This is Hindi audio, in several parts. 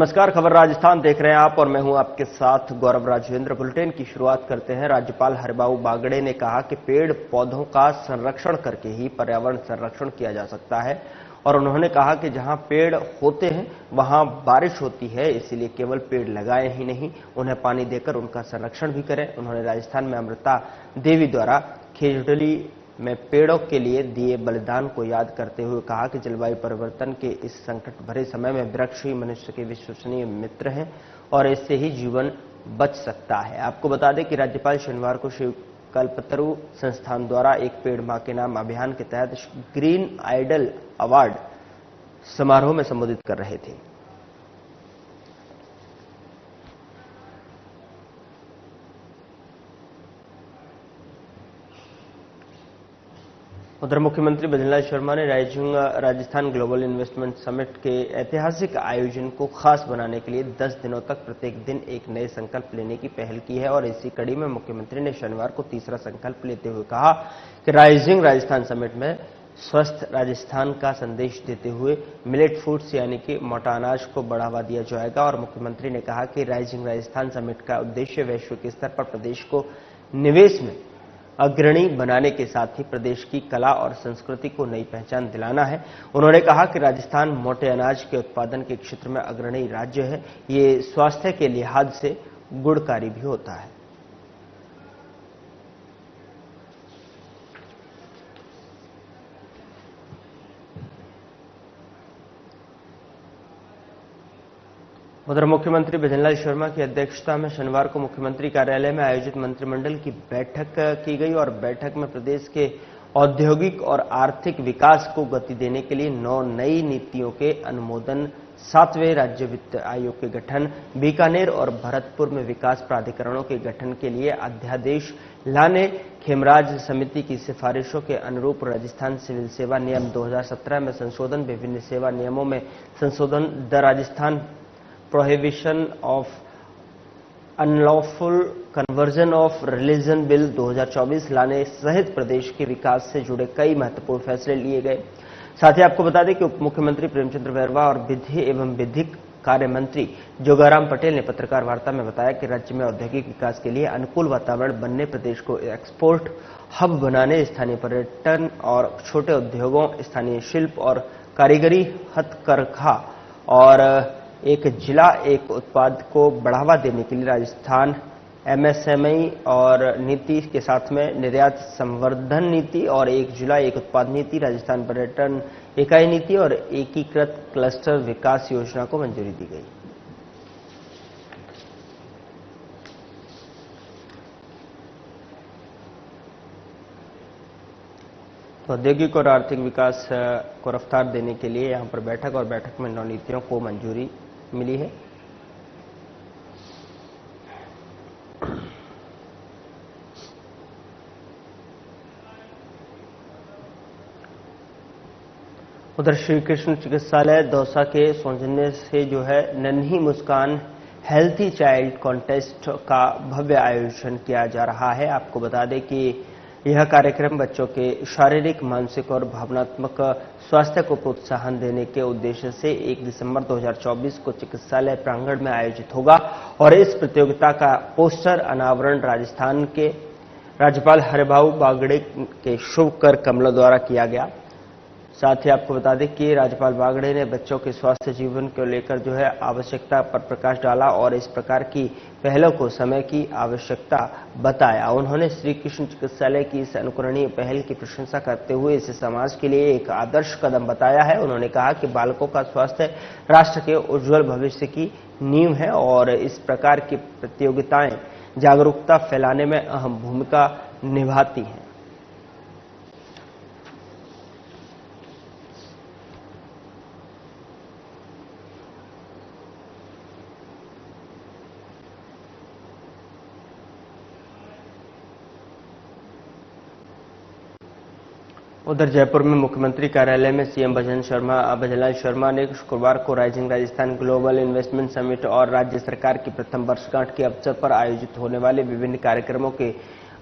नमस्कार, खबर राजस्थान देख रहे हैं आप और मैं हूं आपके साथ गौरव राजवेंद्र। बुलेटिन की शुरुआत करते हैं। राज्यपाल हरिबाबू बागड़े ने कहा कि पेड़ पौधों का संरक्षण करके ही पर्यावरण संरक्षण किया जा सकता है और उन्होंने कहा कि जहां पेड़ होते हैं वहां बारिश होती है, इसीलिए केवल पेड़ लगाएं ही नहीं, उन्हें पानी देकर उनका संरक्षण भी करें। उन्होंने राजस्थान में अमृता देवी द्वारा खेजड़ली में पेड़ों के लिए दिए बलिदान को याद करते हुए कहा कि जलवायु परिवर्तन के इस संकट भरे समय में वृक्ष ही मनुष्य के विश्वसनीय मित्र हैं और इससे ही जीवन बच सकता है। आपको बता दें कि राज्यपाल शनिवार को शिव कल्पतरु संस्थान द्वारा एक पेड़ मां के नाम अभियान के तहत ग्रीन आइडल अवार्ड समारोह में संबोधित कर रहे थे। उधर मुख्यमंत्री भजनलाल शर्मा ने राजस्थान ग्लोबल इन्वेस्टमेंट समिट के ऐतिहासिक आयोजन को खास बनाने के लिए 10 दिनों तक प्रत्येक दिन एक नए संकल्प लेने की पहल की है और इसी कड़ी में मुख्यमंत्री ने शनिवार को तीसरा संकल्प लेते हुए कहा कि राइजिंग राजस्थान समिट में स्वस्थ राजस्थान का संदेश देते हुए मिलेट फूड्स यानी कि मोटा अनाज को बढ़ावा दिया जाएगा। और मुख्यमंत्री ने कहा कि राइजिंग राजस्थान समिट का उद्देश्य वैश्विक स्तर पर प्रदेश को निवेश में अग्रणी बनाने के साथ ही प्रदेश की कला और संस्कृति को नई पहचान दिलाना है। उन्होंने कहा कि राजस्थान मोटे अनाज के उत्पादन के क्षेत्र में अग्रणी राज्य है। ये स्वास्थ्य के लिहाज से गुणकारी भी होता है। उधर मुख्यमंत्री भजनलाल शर्मा की अध्यक्षता में शनिवार को मुख्यमंत्री कार्यालय में आयोजित मंत्रिमंडल की बैठक की गई और बैठक में प्रदेश के औद्योगिक और आर्थिक विकास को गति देने के लिए 9 नई नीतियों के अनुमोदन, 7वें राज्य वित्त आयोग के गठन, बीकानेर और भरतपुर में विकास प्राधिकरणों के गठन के लिए अध्यादेश लाने, खेमराज समिति की सिफारिशों के अनुरूप राजस्थान सिविल सेवा नियम 2017 में संशोधन, विभिन्न सेवा नियमों में संशोधन, the Rajasthan prohibition of unlawful conversion of religion bill 2024 लाने सहित प्रदेश के विकास से जुड़े कई महत्वपूर्ण फैसले लिए गए। साथ ही आपको बता दें कि उप मुख्यमंत्री प्रेमचंद्र बैरवा और विधि एवं विधिक कार्य मंत्री जोगाराम पटेल ने पत्रकार वार्ता में बताया कि राज्य में औद्योगिक विकास के लिए अनुकूल वातावरण बनने, प्रदेश को एक्सपोर्ट हब बनाने, स्थानीय पर्यटन और छोटे उद्योगों, स्थानीय शिल्प और कारीगरी, हथकरघा और एक जिला एक उत्पाद को बढ़ावा देने के लिए राजस्थान एमएसएमई और नीति के साथ में निर्यात संवर्धन नीति और एक जिला एक उत्पाद नीति, राजस्थान पर्यटन इकाई नीति और एकीकृत क्लस्टर विकास योजना को मंजूरी दी गई। तो औद्योगिक और आर्थिक विकास को रफ्तार देने के लिए यहां पर बैठक में 9 नीतियों को मंजूरी मिली है। उधर श्री कृष्ण चिकित्सालय दौसा के सौजन्य से जो है नन्ही मुस्कान हेल्थी चाइल्ड कॉन्टेस्ट का भव्य आयोजन किया जा रहा है। आपको बता दें कि यह कार्यक्रम बच्चों के शारीरिक, मानसिक और भावनात्मक स्वास्थ्य को प्रोत्साहन देने के उद्देश्य से 1 दिसंबर 2024 को चिकित्सालय प्रांगण में आयोजित होगा और इस प्रतियोगिता का पोस्टर अनावरण राजस्थान के राज्यपाल हरिबाबू बागड़े के शुभ कर कमलों द्वारा किया गया। साथ ही आपको बता दें कि राज्यपाल बागड़े ने बच्चों के स्वास्थ्य जीवन को लेकर जो है आवश्यकता पर प्रकाश डाला और इस प्रकार की पहलों को समय की आवश्यकता बताया। उन्होंने श्री कृष्ण चिकित्सालय की इस अनुकरणीय पहल की प्रशंसा करते हुए इसे समाज के लिए एक आदर्श कदम बताया है। उन्होंने कहा कि बालकों का स्वास्थ्य राष्ट्र के उज्जवल भविष्य की नींव है और इस प्रकार की प्रतियोगिताएं जागरूकता फैलाने में अहम भूमिका निभाती हैं। उधर जयपुर में मुख्यमंत्री कार्यालय में सीएम भजनलाल शर्मा ने शुक्रवार को rising Rajasthan global investment summit और राज्य सरकार की प्रथम वर्षगांठ के अवसर पर आयोजित होने वाले विभिन्न कार्यक्रमों के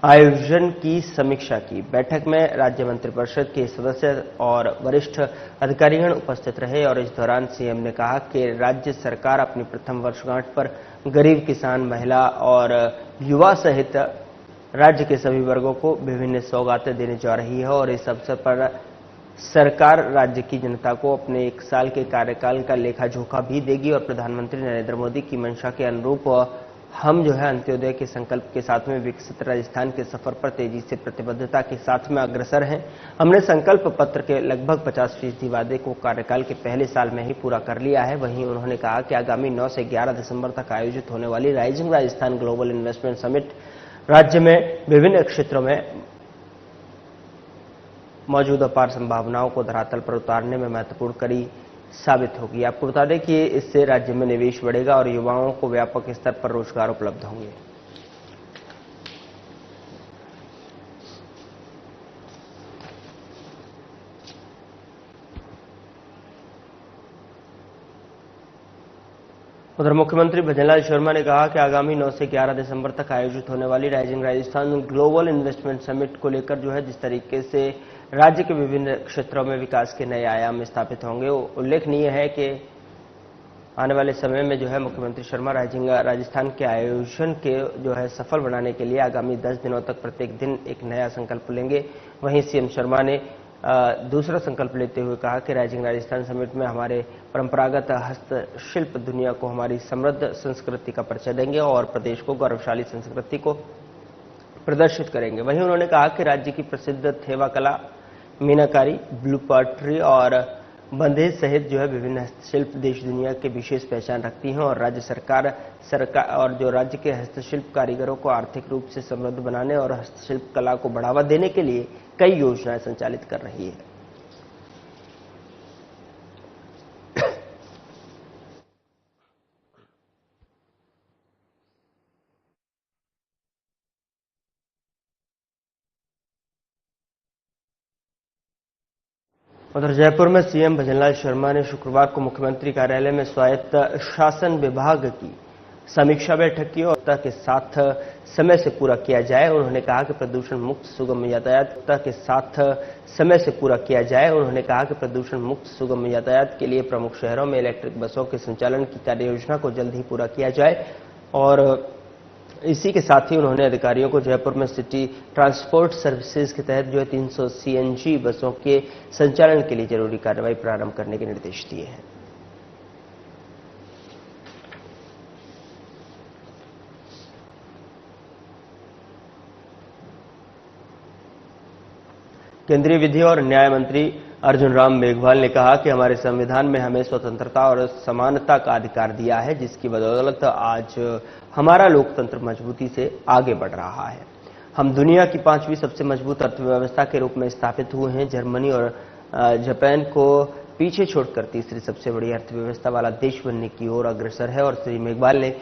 आयोजन की समीक्षा की। बैठक में राज्य मंत्रिपरिषद के सदस्य और वरिष्ठ अधिकारीगण उपस्थित रहे और इस दौरान सीएम ने कहा कि राज्य सरकार अपनी प्रथम वर्षगांठ पर गरीब किसान, महिला और युवा सहित राज्य के सभी वर्गों को विभिन्न सौगातें देने जा रही है और इस अवसर पर सरकार राज्य की जनता को अपने 1 साल के कार्यकाल का लेखा जोखा भी देगी और प्रधानमंत्री नरेंद्र मोदी की मंशा के अनुरूप हम अंत्योदय के संकल्प के साथ में विकसित राजस्थान के सफर पर तेजी से प्रतिबद्धता के साथ में अग्रसर हैं। हमने संकल्प पत्र के लगभग 50% वादे को कार्यकाल के पहले साल में ही पूरा कर लिया है। वहीं उन्होंने कहा कि आगामी 9 से 11 दिसंबर तक आयोजित होने वाली rising Rajasthan global investment summit राज्य में विभिन्न क्षेत्रों में मौजूद अपार संभावनाओं को धरातल पर उतारने में महत्वपूर्ण कड़ी साबित होगी। आपको बता दें कि इससे राज्य में निवेश बढ़ेगा और युवाओं को व्यापक स्तर पर रोजगार उपलब्ध होंगे। उधर मुख्यमंत्री भजनलाल शर्मा ने कहा कि आगामी 9 से 11 दिसंबर तक आयोजित होने वाली rising Rajasthan global investment summit को लेकर जिस तरीके से राज्य के विभिन्न क्षेत्रों में विकास के नए आयाम स्थापित होंगे, उल्लेखनीय है कि आने वाले समय में मुख्यमंत्री शर्मा राइजिंग राजस्थान के आयोजन के सफल बनाने के लिए आगामी 10 दिनों तक प्रत्येक दिन एक नया संकल्प लेंगे। वहीं सीएम शर्मा ने दूसरा संकल्प लेते हुए कहा कि राइजिंग राजस्थान समिट में हमारे परंपरागत हस्तशिल्प दुनिया को हमारी समृद्ध संस्कृति का परिचय देंगे और प्रदेश को गौरवशाली संस्कृति को प्रदर्शित करेंगे। वहीं उन्होंने कहा कि राज्य की प्रसिद्ध थेवा कला, मीनाकारी, ब्लू पॉटरी और बंधेज सहित विभिन्न हस्तशिल्प देश दुनिया के विशेष पहचान रखती हैं और राज्य सरकार और राज्य के हस्तशिल्प कारीगरों को आर्थिक रूप से समृद्ध बनाने और हस्तशिल्प कला को बढ़ावा देने के लिए कई योजनाएं संचालित कर रही है। उधर जयपुर में सीएम भजनलाल शर्मा ने शुक्रवार को मुख्यमंत्री कार्यालय में स्वायत्त शासन विभाग की समीक्षा बैठक की और के साथ समय से पूरा किया जाए। उन्होंने कहा कि प्रदूषण मुक्त सुगम यातायात के साथ समय से पूरा किया जाए। उन्होंने कहा कि प्रदूषण मुक्त सुगम यातायात के लिए प्रमुख शहरों में इलेक्ट्रिक बसों के संचालन की कार्ययोजना को जल्द ही पूरा किया जाए और इसी के साथ ही उन्होंने अधिकारियों को जयपुर में सिटी ट्रांसपोर्ट सर्विसेज के तहत 300 सीएनजी बसों के संचालन के लिए जरूरी कार्रवाई प्रारंभ करने के निर्देश दिए हैं। केंद्रीय विधि और न्याय मंत्री अर्जुन राम मेघवाल ने कहा कि हमारे संविधान में हमें स्वतंत्रता और समानता का अधिकार दिया है, जिसकी बदौलत आज हमारा लोकतंत्र मजबूती से आगे बढ़ रहा है। हम दुनिया की 5वीं सबसे मजबूत अर्थव्यवस्था के रूप में स्थापित हुए हैं। जर्मनी और जापान को पीछे छोड़कर तीसरी सबसे बड़ी अर्थव्यवस्था वाला देश बनने की ओर अग्रसर है। और श्री मेघवाल ने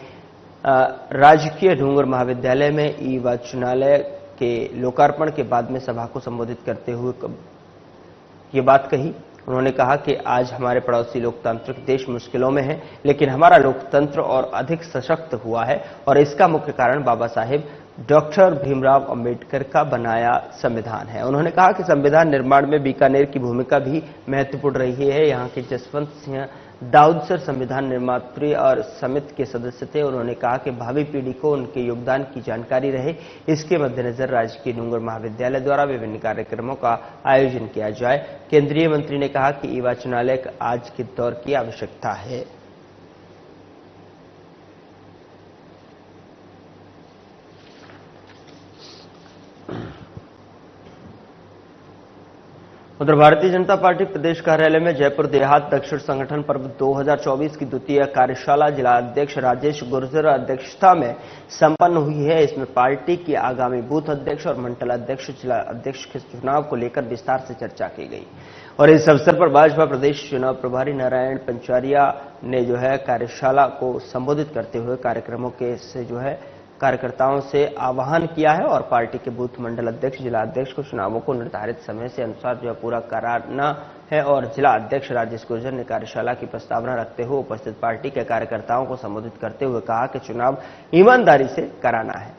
राजकीय डूंगर महाविद्यालय में ई वाचनालय के लोकार्पण के बाद में सभा को संबोधित करते हुए ये बात कही। उन्होंने कहा कि आज हमारे पड़ोसी लोकतांत्रिक देश मुश्किलों में हैं, लेकिन हमारा लोकतंत्र और अधिक सशक्त हुआ है और इसका मुख्य कारण बाबा साहेब डॉक्टर भीमराव अंबेडकर का बनाया संविधान है। उन्होंने कहा कि संविधान निर्माण में बीकानेर की भूमिका भी महत्वपूर्ण रही है। यहाँ के जसवंत सिंह दाऊद सर संविधान निर्मात्री और समिति के सदस्य थे। उन्होंने कहा कि भावी पीढ़ी को उनके योगदान की जानकारी रहे, इसके मद्देनजर राजकीय डूंगर महाविद्यालय द्वारा विभिन्न कार्यक्रमों का आयोजन किया जाए। केंद्रीय मंत्री ने कहा कि ई वाचनालय आज के दौर की आवश्यकता है। उधर भारतीय जनता पार्टी प्रदेश कार्यालय में जयपुर देहात दक्षिण संगठन पर्व 2024 की द्वितीय कार्यशाला जिला अध्यक्ष राजेश गुर्जर अध्यक्षता में संपन्न हुई है। इसमें पार्टी की आगामी बूथ अध्यक्ष और मंडल अध्यक्ष, जिला अध्यक्ष के चुनाव को लेकर विस्तार से चर्चा की गई और इस अवसर पर भाजपा प्रदेश चुनाव प्रभारी नारायण पंचारिया ने कार्यशाला को संबोधित करते हुए कार्यक्रमों के से कार्यकर्ताओं से आह्वान किया है और पार्टी के बूथ मंडल अध्यक्ष, जिला अध्यक्ष को चुनावों को निर्धारित समय से अनुसार पूरा कराना है। और जिला अध्यक्ष राजेश गुर्जर ने कार्यशाला की प्रस्तावना रखते हुए उपस्थित पार्टी के कार्यकर्ताओं को संबोधित करते हुए कहा कि चुनाव ईमानदारी से कराना है।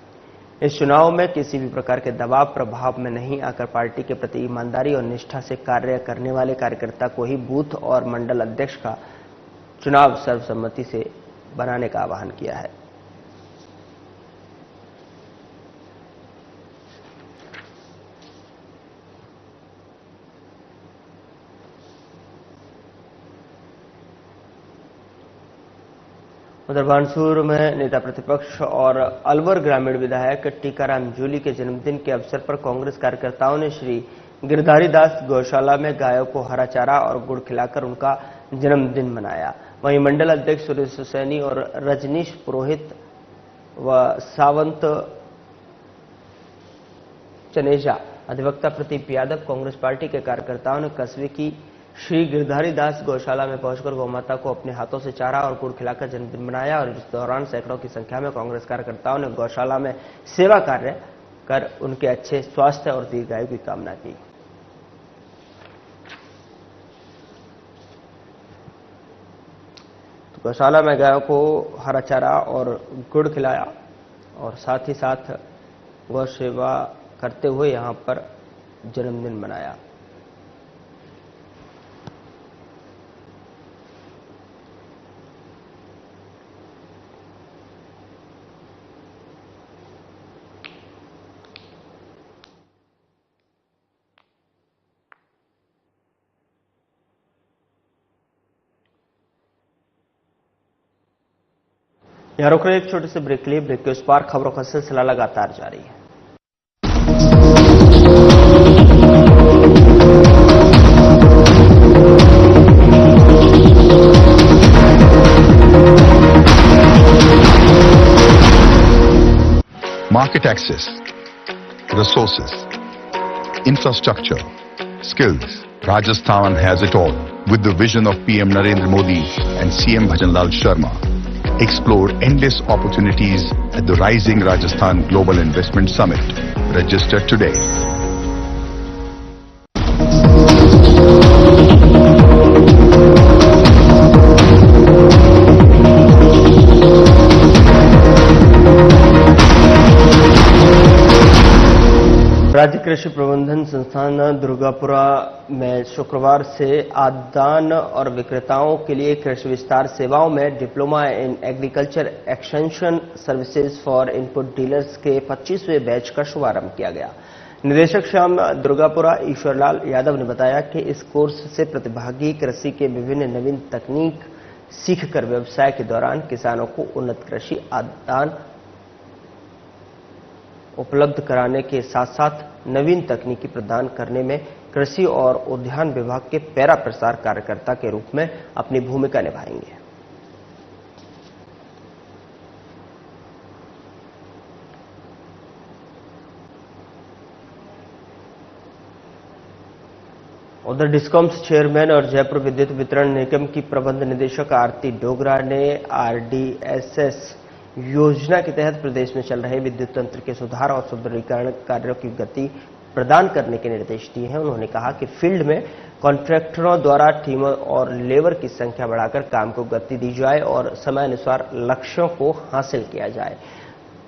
इस चुनाव में किसी भी प्रकार के दबाव प्रभाव में नहीं आकर पार्टी के प्रति ईमानदारी और निष्ठा से कार्य करने वाले कार्यकर्ता को ही बूथ और मंडल अध्यक्ष का चुनाव सर्वसम्मति से बनाने का आह्वान किया है। उधर बानसूर में नेता प्रतिपक्ष और अलवर ग्रामीण विधायक टीकाराम जूली के जन्मदिन के अवसर पर कांग्रेस कार्यकर्ताओं ने श्री गिरधारी दास गौशाला में गायों को हरा चारा और गुड़ खिलाकर उनका जन्मदिन मनाया। वहीं मंडल अध्यक्ष सुरेश सैनी और रजनीश पुरोहित व सावंत चनेजा अधिवक्ता प्रदीप यादव कांग्रेस पार्टी के कार्यकर्ताओं ने कस्बे की श्री गिरधारी दास गौशाला में पहुंचकर गौमाता को अपने हाथों से चारा और गुड़ खिलाकर जन्मदिन मनाया और इस दौरान सैकड़ों की संख्या में कांग्रेस कार्यकर्ताओं ने गौशाला में सेवा कार्य कर उनके अच्छे स्वास्थ्य और दीर्घायु की कामना की। तो गौशाला में गायों को हरा चारा और गुड़ खिलाया और साथ ही साथ गौ सेवा करते हुए यहां पर जन्मदिन मनाया। यहां रुक रहे एक छोटे से ब्रेक लिए, ब्रेक के उस पार खबरों का सिलसिला लगातार जारी है। Market access, resources, infrastructure, skills. Rajasthan has it all. With the vision of PM Narendra Modi and CM Bhajanlal Sharma, explore endless opportunities at the Rising Rajasthan Global Investment Summit. Register today. राज्य कृषि प्रबंधन संस्थान दुर्गापुरा में शुक्रवार से आदान और विक्रेताओं के लिए कृषि विस्तार सेवाओं में diploma in agriculture extension services for input dealers के 25वें बैच का शुभारंभ किया गया। निदेशक श्याम दुर्गापुरा ईश्वरलाल यादव ने बताया कि इस कोर्स से प्रतिभागी कृषि के विभिन्न नवीन तकनीक सीखकर व्यवसाय के दौरान किसानों को उन्नत कृषि आदान उपलब्ध कराने के साथ साथ नवीन तकनीकी प्रदान करने में कृषि और उद्यान विभाग के पैरा प्रसार कार्यकर्ता के रूप में अपनी भूमिका निभाएंगे। उधर डिस्कॉम्स चेयरमैन और जयपुर विद्युत वितरण निगम की प्रबंध निदेशक आरती डोगरा ने आरडीएसएस योजना के तहत प्रदेश में चल रहे विद्युत तंत्र के सुधार और सुदृढ़ीकरण कार्यों की गति प्रदान करने के निर्देश दिए हैं। उन्होंने कहा कि फील्ड में कॉन्ट्रैक्टरों द्वारा टीमों और लेबर की संख्या बढ़ाकर काम को गति दी जाए और समयानुसार लक्ष्यों को हासिल किया जाए।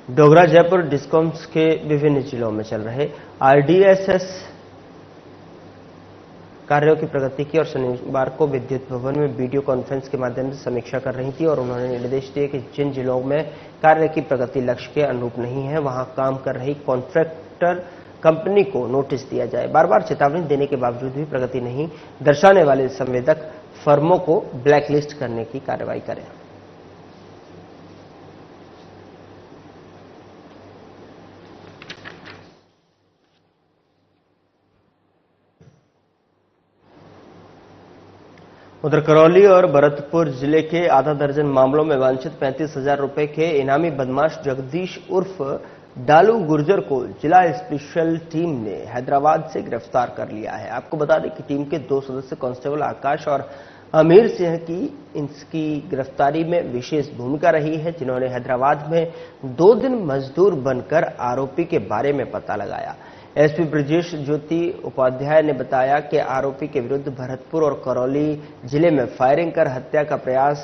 डोगरा जयपुर डिस्कॉम्स के विभिन्न जिलों में चल रहे आरडीएसएस कार्यों की प्रगति की और शनिवार को विद्युत भवन में वीडियो कॉन्फ्रेंस के माध्यम से समीक्षा कर रही थी और उन्होंने निर्देश दिए कि जिन जिलों में कार्य की प्रगति लक्ष्य के अनुरूप नहीं है वहां काम कर रही कॉन्ट्रैक्टर कंपनी को नोटिस दिया जाए। बार बार चेतावनी देने के बावजूद भी प्रगति नहीं दर्शाने वाले संवेदक फर्मों को ब्लैकलिस्ट करने की कार्रवाई करें। उधर करौली और भरतपुर जिले के आधा दर्जन मामलों में वांछित 35,000 रुपए के इनामी बदमाश जगदीश उर्फ डालू गुर्जर को जिला स्पेशल टीम ने हैदराबाद से गिरफ्तार कर लिया है। आपको बता दें कि टीम के 2 सदस्य कांस्टेबल आकाश और अमीर सिंह की इसकी गिरफ्तारी में विशेष भूमिका रही है, जिन्होंने हैदराबाद में 2 दिन मजदूर बनकर आरोपी के बारे में पता लगाया। एसपी ब्रजेश ज्योति उपाध्याय ने बताया कि आरोपी के विरुद्ध भरतपुर और करौली जिले में फायरिंग कर हत्या का प्रयास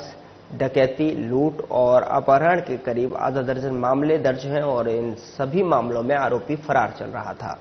डकैती, लूट और अपहरण के करीब आधा दर्जन मामले दर्ज हैं और इन सभी मामलों में आरोपी फरार चल रहा था।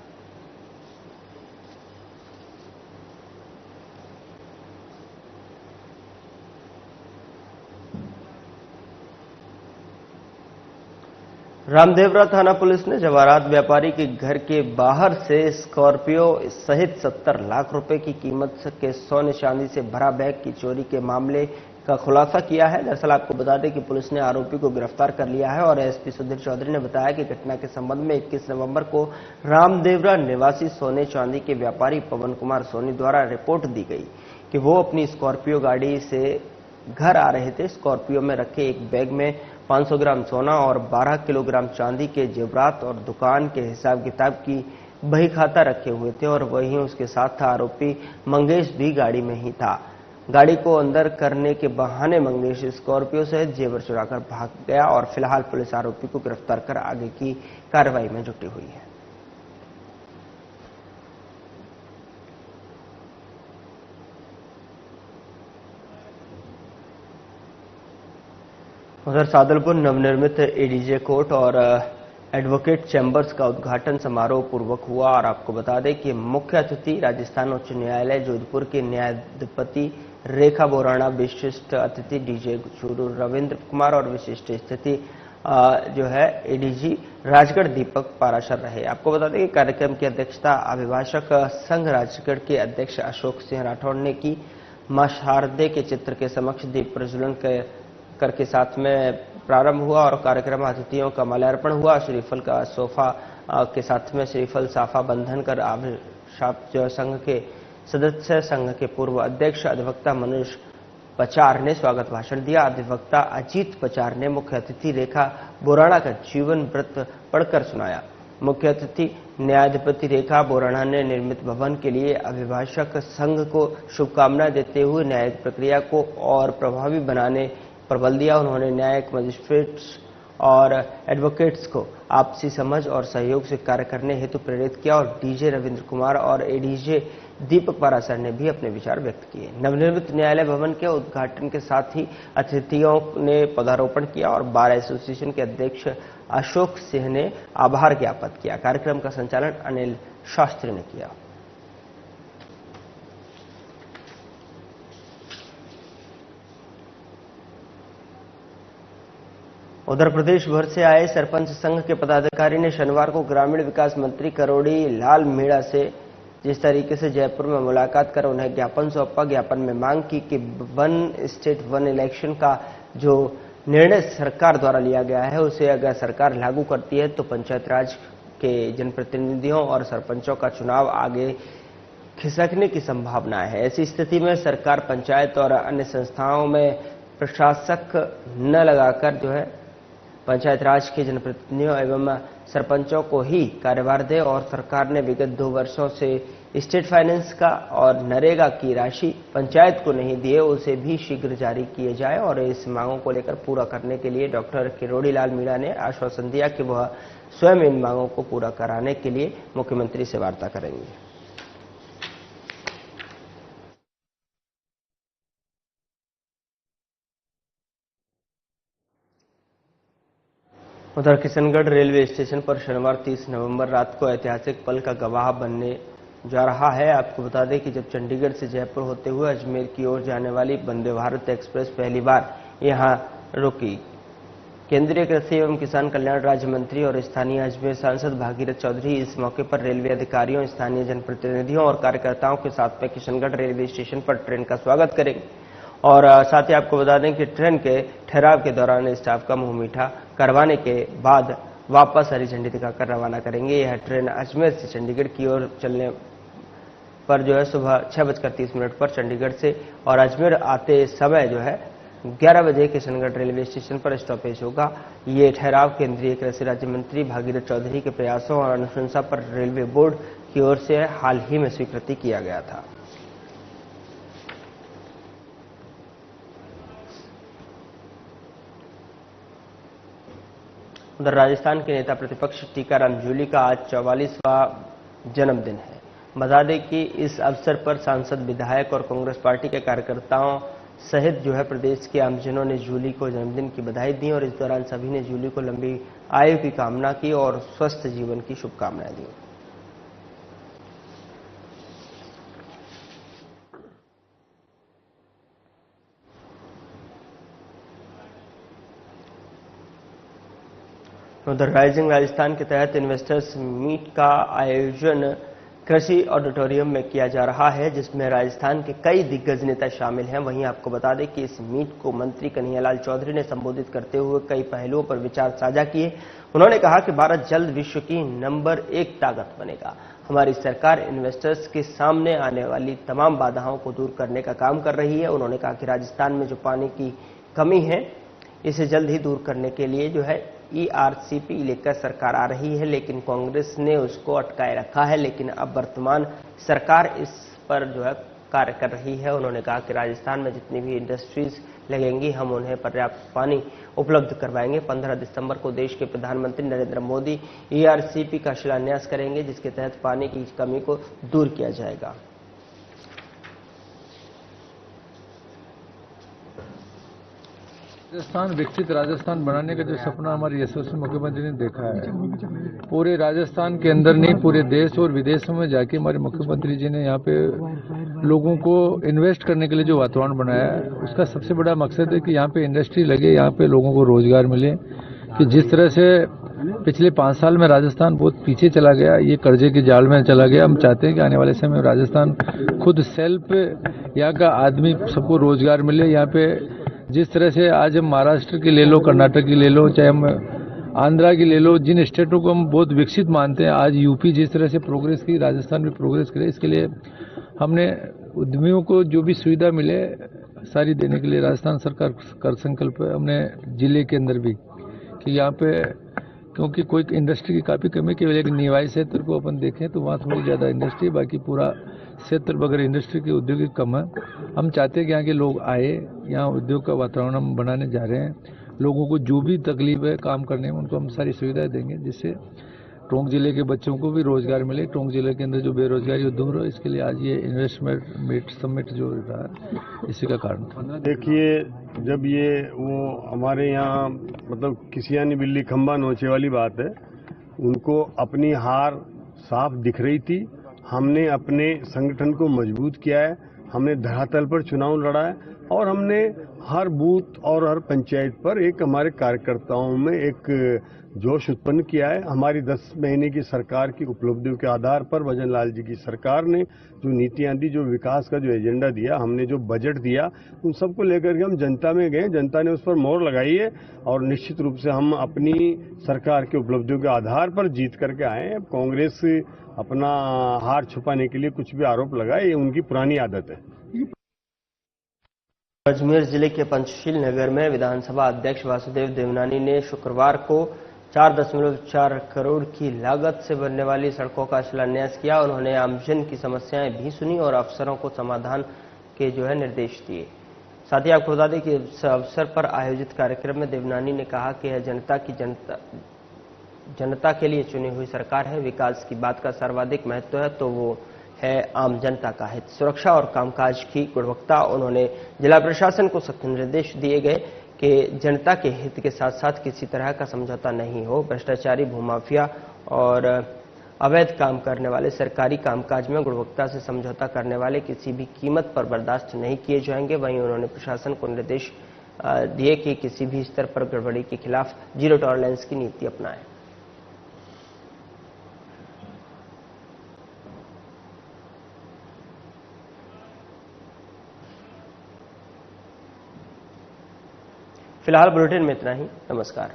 रामदेवरा थाना पुलिस ने जवाहरात व्यापारी के घर के बाहर से स्कॉर्पियो सहित 70 लाख रुपए की कीमत के सोने चांदी से भरा बैग की चोरी के मामले का खुलासा किया है। दरअसल आपको बता दें कि पुलिस ने आरोपी को गिरफ्तार कर लिया है और एसपी सुधीर चौधरी ने बताया कि घटना के संबंध में 21 नवंबर को रामदेवरा निवासी सोने चांदी के व्यापारी पवन कुमार सोनी द्वारा रिपोर्ट दी गई कि वो अपनी स्कॉर्पियो गाड़ी से घर आ रहे थे। स्कॉर्पियो में रखे एक बैग में 500 ग्राम सोना और 12 किलोग्राम चांदी के जेवरात और दुकान के हिसाब किताब की बही खाता रखे हुए थे और वहीं उसके साथ था आरोपी मंगेश भी गाड़ी में ही था। गाड़ी को अंदर करने के बहाने मंगेश स्कॉर्पियो से जेवर चुराकर भाग गया और फिलहाल पुलिस आरोपी को गिरफ्तार कर आगे की कार्रवाई में जुटी हुई है। उधर सादुलपुर नवनिर्मित एडीजे कोर्ट और एडवोकेट चैम्बर्स का उद्घाटन समारोह पूर्वक हुआ और आपको बता दें कि मुख्य अतिथि राजस्थान उच्च न्यायालय जोधपुर के न्यायाधिपति रेखा बोराणा, विशिष्ट अतिथि डीजे चूरू रविंद्र कुमार और विशिष्ट अतिथि जो है एडीजी राजगढ़ दीपक पाराशर रहे। आपको बता दें कि कार्यक्रम की अध्यक्षता अभिभाषक संघ राजगढ़ के अध्यक्ष अशोक सिंह राठौड़ ने की। मां शारदे के चित्र के समक्ष दीप प्रज्वलन करके साथ में प्रारंभ हुआ और कार्यक्रम अतिथियों का माल्यार्पण हुआ। श्रीफल का सोफा के साथ में श्रीफल साफा बंधन कर जो संघ के सदस्य संघ के पूर्व अध्यक्ष अधिवक्ता मनोज पचार ने स्वागत भाषण दिया। अधिवक्ता अजीत पचार ने मुख्य अतिथि रेखा बोराणा का जीवन वृत्त पढ़कर सुनाया। मुख्य अतिथि न्यायाधिपति रेखा बोराणा ने निर्मित भवन के लिए अभिभाषक संघ को शुभकामनाएं देते हुए न्यायिक प्रक्रिया को और प्रभावी बनाने पर बल दिया। उन्होंने न्यायिक मजिस्ट्रेट्स और एडवोकेट्स को आपसी समझ और सहयोग से कार्य करने हेतु प्रेरित किया और डीजे रविंद्र कुमार और एडीजे दीपक पाराशर ने भी अपने विचार व्यक्त किए। नवनिर्मित न्यायालय भवन के उद्घाटन के साथ ही अतिथियों ने पौधारोपण किया और बार एसोसिएशन के अध्यक्ष अशोक सिंह ने आभार ज्ञापन किया। कार्यक्रम का संचालन अनिल शास्त्री ने किया। उधर प्रदेश भर से आए सरपंच संघ के पदाधिकारी ने शनिवार को ग्रामीण विकास मंत्री करोड़ी लाल मीणा से जिस तरीके से जयपुर में मुलाकात कर उन्हें ज्ञापन सौंपा। ज्ञापन में मांग की कि वन स्टेट वन इलेक्शन का जो निर्णय सरकार द्वारा लिया गया है उसे अगर सरकार लागू करती है तो पंचायत राज के जनप्रतिनिधियों और सरपंचों का चुनाव आगे खिसकने की संभावना है। ऐसी स्थिति में सरकार पंचायत और अन्य संस्थाओं में प्रशासक न लगाकर जो है पंचायत राज के जनप्रतिनिधियों एवं सरपंचों को ही कार्यभार दे और सरकार ने विगत 2 वर्षों से स्टेट फाइनेंस का और नरेगा की राशि पंचायत को नहीं दिए उसे भी शीघ्र जारी किए जाए और इस मांगों को लेकर पूरा करने के लिए डॉक्टर किरोड़ी लाल मीणा ने आश्वासन दिया कि वह स्वयं इन मांगों को पूरा कराने के लिए मुख्यमंत्री से वार्ता करेंगे। उधर किशनगढ़ रेलवे स्टेशन पर शनिवार 30 नवंबर रात को ऐतिहासिक पल का गवाह बनने जा रहा है। आपको बता दें कि जब चंडीगढ़ से जयपुर होते हुए अजमेर की ओर जाने वाली वंदे भारत एक्सप्रेस पहली बार यहां रुकी। केंद्रीय कृषि एवं किसान कल्याण राज्य मंत्री और स्थानीय अजमेर सांसद भागीरथ चौधरी इस मौके पर रेलवे अधिकारियों, स्थानीय जनप्रतिनिधियों और कार्यकर्ताओं के साथ में किशनगढ़ रेलवे स्टेशन पर ट्रेन का स्वागत करेंगे और साथ ही आपको बता दें कि ट्रेन के ठहराव के दौरान स्टाफ का मुंह मीठा करवाने के बाद वापस हरी झंडी दिखाकर रवाना करेंगे। यह ट्रेन अजमेर से चंडीगढ़ की ओर चलने पर जो है सुबह 6:30 पर चंडीगढ़ से और अजमेर आते समय जो है 11 बजे किशनगढ़ रेलवे स्टेशन पर स्टॉपेज होगा। ये ठहराव केंद्रीय कृषि राज्य मंत्री भागीरथ चौधरी के प्रयासों और अनुशंसा पर रेलवे बोर्ड की ओर से हाल ही में स्वीकृति किया गया था। उधर राजस्थान के नेता प्रतिपक्ष टीकाराम जूली का आज 44वां जन्मदिन है। बता दें कि इस अवसर पर सांसद, विधायक और कांग्रेस पार्टी के कार्यकर्ताओं सहित जो है प्रदेश के आमजनों ने जूली को जन्मदिन की बधाई दी और इस दौरान सभी ने जूली को लंबी आयु की कामना की और स्वस्थ जीवन की शुभकामनाएं दी। उधर राइजिंग राजस्थान के तहत इन्वेस्टर्स मीट का आयोजन कृषि ऑडिटोरियम में किया जा रहा है, जिसमें राजस्थान के कई दिग्गज नेता शामिल हैं। वहीं आपको बता दें कि इस मीट को मंत्री कन्हैयालाल चौधरी ने संबोधित करते हुए कई पहलुओं पर विचार साझा किए। उन्होंने कहा कि भारत जल्द विश्व की नंबर 1 ताकत बनेगा। हमारी सरकार इन्वेस्टर्स के सामने आने वाली तमाम बाधाओं को दूर करने का काम कर रही है। उन्होंने कहा कि राजस्थान में जो पानी की कमी है, इसे जल्द ही दूर करने के लिए जो है ERCP लेकर सरकार आ रही है, लेकिन कांग्रेस ने उसको अटकाए रखा है। लेकिन अब वर्तमान सरकार इस पर जो है कार्य कर रही है। उन्होंने कहा कि राजस्थान में जितनी भी इंडस्ट्रीज लगेंगी, हम उन्हें पर्याप्त पानी उपलब्ध करवाएंगे। 15 दिसंबर को देश के प्रधानमंत्री नरेंद्र मोदी ERCP का शिलान्यास करेंगे, जिसके तहत पानी की कमी को दूर किया जाएगा। राजस्थान विकसित राजस्थान बनाने का जो सपना हमारे यशस्वी मुख्यमंत्री ने देखा है, पूरे राजस्थान के अंदर नहीं पूरे देश और विदेशों में जाके हमारे मुख्यमंत्री जी ने यहाँ पे लोगों को इन्वेस्ट करने के लिए जो वातावरण बनाया है, उसका सबसे बड़ा मकसद है कि यहाँ पे इंडस्ट्री लगे, यहाँ पे लोगों को रोजगार मिले। कि जिस तरह से पिछले 5 साल में राजस्थान बहुत पीछे चला गया, ये कर्जे के जाल में चला गया। हम चाहते हैं कि आने वाले समय में राजस्थान खुद सेल्फ, यहाँ का आदमी सबको रोजगार मिले। यहाँ पे जिस तरह से आज हम महाराष्ट्र की ले लो, कर्नाटक की ले लो, चाहे हम आंध्रा की ले लो, जिन स्टेटों को हम बहुत विकसित मानते हैं, आज यूपी जिस तरह से प्रोग्रेस की, राजस्थान भी प्रोग्रेस करे। इसके लिए हमने उद्यमियों को जो भी सुविधा मिले सारी देने के लिए राजस्थान सरकार कर संकल्प है। हमने जिले के अंदर भी कि यहाँ पे क्योंकि कोई इंडस्ट्री की काफ़ी कमी केवल एक निवाई क्षेत्र को अपन देखें तो वहाँ थोड़ी ज़्यादा इंडस्ट्री, बाकी पूरा क्षेत्र बगैर इंडस्ट्री के उद्योग कम है। हम चाहते हैं कि यहाँ के लोग आए, यहाँ उद्योग का वातावरण हम बनाने जा रहे हैं। लोगों को जो भी तकलीफ है काम करने में, उनको हम सारी सुविधाएं देंगे, जिससे टोंक जिले के बच्चों को भी रोजगार मिले। टोंक जिले के अंदर जो बेरोजगारी दूर हो, इसके लिए आज ये इन्वेस्टमेंट मीट समिट जो रहा है, इसी का कारण था। देखिए, जब ये वो हमारे यहाँ मतलब किसी यानी बिल्ली खंबा नोचे वाली बात है, उनको अपनी हार साफ दिख रही थी। हमने अपने संगठन को मजबूत किया है, हमने धरातल पर चुनाव लड़ा है और हमने हर बूथ और हर पंचायत पर एक हमारे कार्यकर्ताओं में एक जोश उत्पन्न किया है। हमारी 10 महीने की सरकार की उपलब्धियों के आधार पर भजन लाल जी की सरकार ने जो नीतियां दी, जो विकास का जो एजेंडा दिया, हमने जो बजट दिया, उन सबको लेकर के हम जनता में गए। जनता ने उस पर मोहर लगाई है और निश्चित रूप से हम अपनी सरकार की उपलब्धियों के आधार पर जीत करके आए हैं। कांग्रेस अपना हार छुपाने के लिए कुछ भी आरोप लगाए, ये उनकी पुरानी आदत है। अजमेर जिले के पंचशील नगर में विधानसभा अध्यक्ष वासुदेव देवनानी ने शुक्रवार को 4.4 करोड़ की लागत से बनने वाली सड़कों का शिलान्यास किया। उन्होंने आमजन की समस्याएं भी सुनी और अफसरों को समाधान के जो है निर्देश दिए। साथ ही आपको बता दें कि इस अवसर पर आयोजित कार्यक्रम में देवनानी ने कहा कि यह जनता के लिए चुनी हुई सरकार है। विकास की बात का सर्वाधिक महत्व है तो वो है आम जनता का हित, सुरक्षा और कामकाज की गुणवत्ता। उन्होंने जिला प्रशासन को सख्त निर्देश दिए गए कि जनता के हित के साथ साथ किसी तरह का समझौता नहीं हो। भ्रष्टाचारी, भूमाफिया और अवैध काम करने वाले सरकारी कामकाज में गुणवत्ता से समझौता करने वाले किसी भी कीमत पर बर्दाश्त नहीं किए जाएंगे। वहीं उन्होंने प्रशासन को निर्देश दिए कि किसी भी स्तर पर गड़बड़ी के खिलाफ जीरो टॉलरेंस की नीति अपनाएं। फिलहाल बुलेटिन में इतना ही। नमस्कार।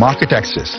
Market access,